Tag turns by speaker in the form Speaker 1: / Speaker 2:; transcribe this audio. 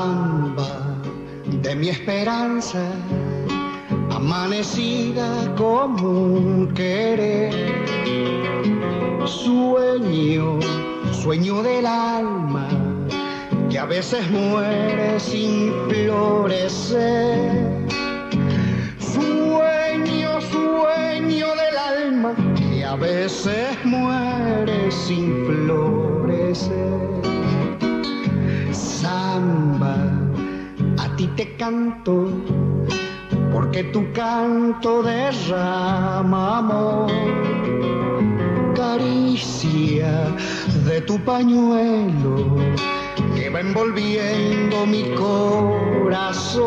Speaker 1: Samba de mi esperanza, amanecida como un querer. Sueño del alma, que a veces muere sin florecer. Sueño del alma, que a veces muere sin florecer. Samba, a ti te canto, porque tu canto derrama amor. Caricia de tu pañuelo que va envolviendo mi corazón.